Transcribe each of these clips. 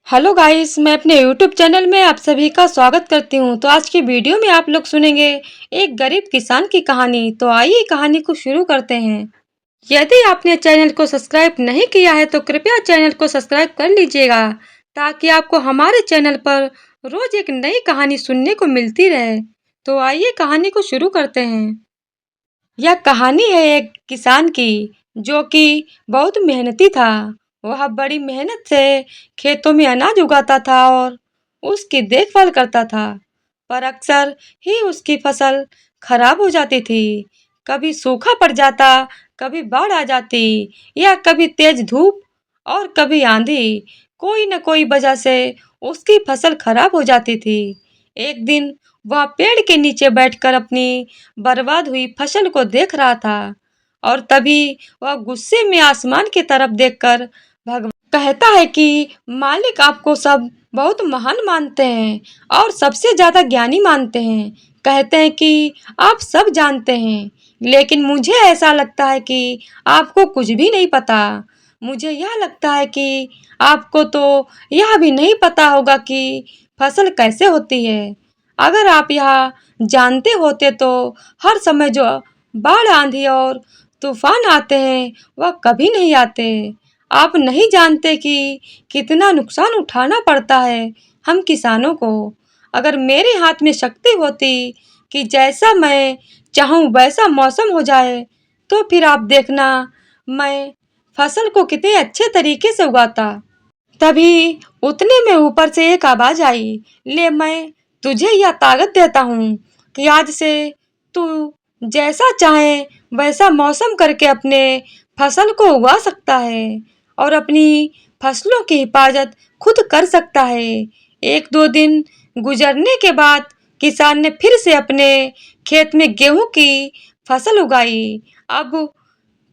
Hello guys, मैं अपने YouTube channel में आप सभी का स्वागत करती हूँ। तो आज की वीडियो में आप लोग सुनेंगे एक गरीब किसान की कहानी। तो आइए कहानी को शुरू करते हैं। यदि आपने चैनल को सब्सक्राइब नहीं किया है तो कृपया चैनल को सब्सक्राइब कर लीजिएगा ताकि आपको हमारे चैनल पर रोज एक नई कहानी सुनने को मिलती रहे। तो आइए कहानी को शुरू करते हैं। यह कहानी है एक किसान की जो कि बहुत मेहनती था। वह बड़ी मेहनत से खेतों में अनाज उगाता था और उसकी देखभाल करता था। पर अक्सर ही उसकी फसल खराब हो जाती थी। कभी सूखा पड़ जाता, कभी बाढ़ आ जाती या कभी तेज धूप और कभी आंधी। कोई न कोई वजह से उसकी फसल खराब हो जाती थी। एक दिन वह पेड़ के नीचे बैठकर अपनी बर्बाद हुई फसल को देख रहा था और तभी वह गुस्से में आसमान की तरफ देखकर भगवान कहता है कि मालिक, आपको सब बहुत महान मानते हैं और सबसे ज्यादा ज्ञानी मानते हैं। कहते हैं कि आप सब जानते हैं, लेकिन मुझे ऐसा लगता है कि आपको कुछ भी नहीं पता। मुझे यह लगता है कि आपको तो यह भी नहीं पता होगा कि फसल कैसे होती है। अगर आप यह जानते होते तो हर समय जो बाढ़, आंधी और तूफान आते हैं वह कभी नहीं आते। आप नहीं जानते कि कितना नुकसान उठाना पड़ता है हम किसानों को। अगर मेरे हाथ में शक्ति होती कि जैसा मैं चाहूँ वैसा मौसम हो जाए तो फिर आप देखना मैं फसल को कितने अच्छे तरीके से उगाता। तभी उतने में ऊपर से एक आवाज आई, ले मैं तुझे यह ताकत देता हूँ कि आज से तू जैसा चाहे वैसा मौसम करके अपने फसल को उगा सकता है और अपनी फसलों की हिफाजत खुद कर सकता है। एक दो दिन गुजरने के बाद किसान ने फिर से अपने खेत में गेहूं की फसल उगाई। अब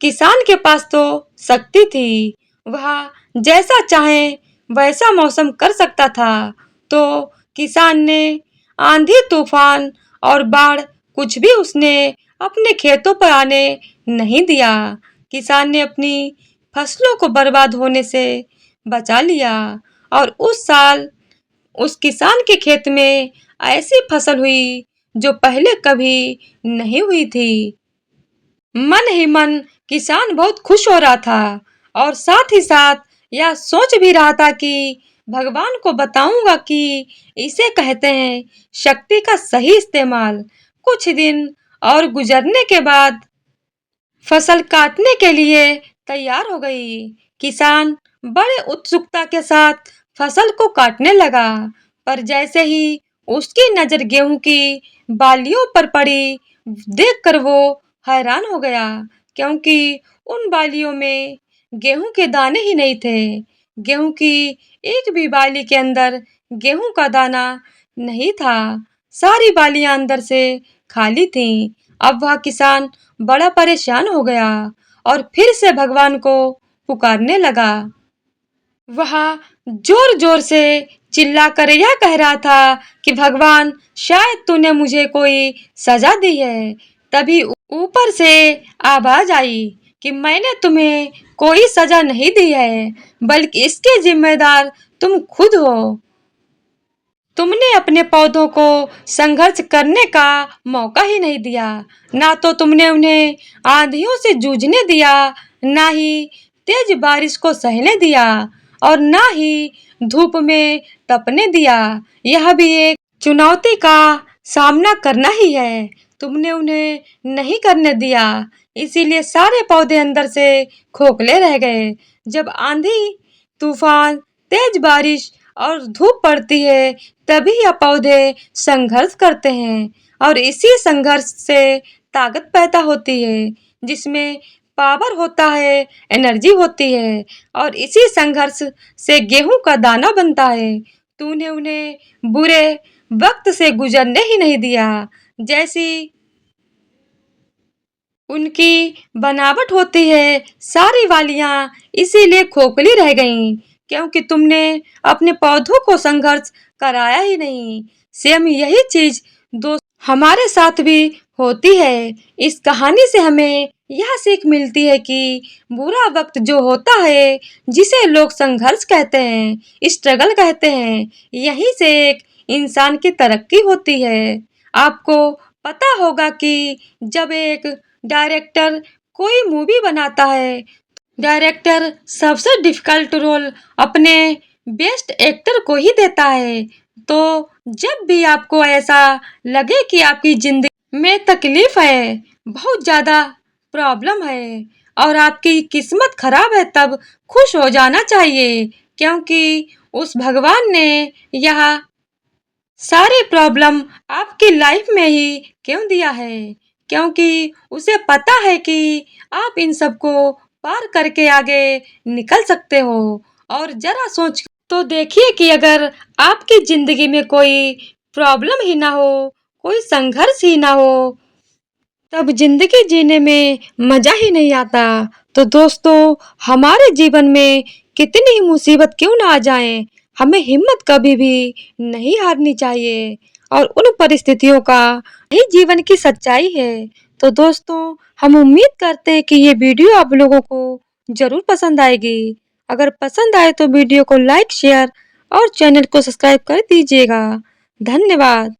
किसान के पास तो शक्ति थी, वह जैसा चाहे वैसा मौसम कर सकता था। तो किसान ने आंधी, तूफान और बाढ़ कुछ भी उसने अपने खेतों पर आने नहीं दिया। किसान ने अपनी फसलों को बर्बाद होने से बचा लिया और उस साल उस किसान के खेत में ऐसी फसल हुई जो पहले कभी नहीं हुई थी। मन ही मन किसान बहुत खुश हो रहा था और साथ ही साथ यह सोच भी रहा था कि भगवान को बताऊंगा कि इसे कहते हैं शक्ति का सही इस्तेमाल। कुछ दिन और गुजरने के बाद फसल काटने के लिए तैयार हो गई। किसान बड़े उत्सुकता के साथ फसल को काटने लगा, पर जैसे ही उसकी नजर गेहूं की बालियों पर पड़ी, देखकर वो हैरान हो गया, क्योंकि उन बालियों में गेहूं के दाने ही नहीं थे। गेहूं की एक भी बाली के अंदर गेहूं का दाना नहीं था। सारी बालियां अंदर से खाली थीं। अब वह किसान बड़ा परेशान हो गया और फिर से भगवान को पुकारने लगा। वह जोर जोर से चिल्लाकर यह कह रहा था कि भगवान, शायद तूने मुझे कोई सजा दी है। तभी ऊपर से आवाज आई कि मैंने तुम्हें कोई सजा नहीं दी है, बल्कि इसके जिम्मेदार तुम खुद हो। तुमने अपने पौधों को संघर्ष करने का मौका ही नहीं दिया। ना तो तुमने उन्हें आंधियों से जूझने दिया, ना ही तेज बारिश को सहने दिया और ना ही धूप में तपने दिया। यह भी एक चुनौती का सामना करना ही है। तुमने उन्हें नहीं करने दिया, इसीलिए सारे पौधे अंदर से खोखले रह गए। जब आंधी, तूफान, तेज बारिश और धूप पड़ती है तभी यह पौधे संघर्ष करते हैं और इसी संघर्ष से ताकत पैदा होती है, जिसमें पावर होता है, एनर्जी होती है और इसी संघर्ष से गेहूं का दाना बनता है। तूने उन्हें बुरे वक्त से गुजरने ही नहीं दिया। जैसी उनकी बनावट होती है, सारी वालियां इसीलिए खोखली रह गईं, क्योंकि तुमने अपने पौधों को संघर्ष कराया ही नहीं। सेम यही चीज दोस्त हमारे साथ भी होती है। इस कहानी से हमें यह सीख मिलती है कि बुरा वक्त जो होता है, जिसे लोग संघर्ष कहते हैं, स्ट्रगल कहते हैं, यहीं से एक इंसान की तरक्की होती है। आपको पता होगा कि जब एक डायरेक्टर कोई मूवी बनाता है, डायरेक्टर सबसे डिफिकल्ट रोल अपने बेस्ट एक्टर को ही देता है। तो जब भी आपको ऐसा लगे कि आपकी जिंदगी में तकलीफ है, बहुत ज्यादा प्रॉब्लम है और आपकी किस्मत खराब है, तब खुश हो जाना चाहिए, क्योंकि उस भगवान ने यह सारे प्रॉब्लम आपकी लाइफ में ही क्यों दिया है, क्योंकि उसे पता है कि आप इन सबको पार करके आगे निकल सकते हो। और जरा सोच तो देखिए कि अगर आपकी जिंदगी में कोई प्रॉब्लम ही ना हो, कोई संघर्ष ही ना हो, तब जिंदगी जीने में मजा ही नहीं आता। तो दोस्तों, हमारे जीवन में कितनी ही मुसीबत क्यों ना आ जाए, हमें हिम्मत कभी भी नहीं हारनी चाहिए और उन परिस्थितियों का ही जीवन की सच्चाई है। तो दोस्तों, हम उम्मीद करते हैं कि ये वीडियो आप लोगों को जरूर पसंद आएगी। अगर पसंद आए तो वीडियो को लाइक, शेयर और चैनल को सब्सक्राइब कर दीजिएगा। धन्यवाद।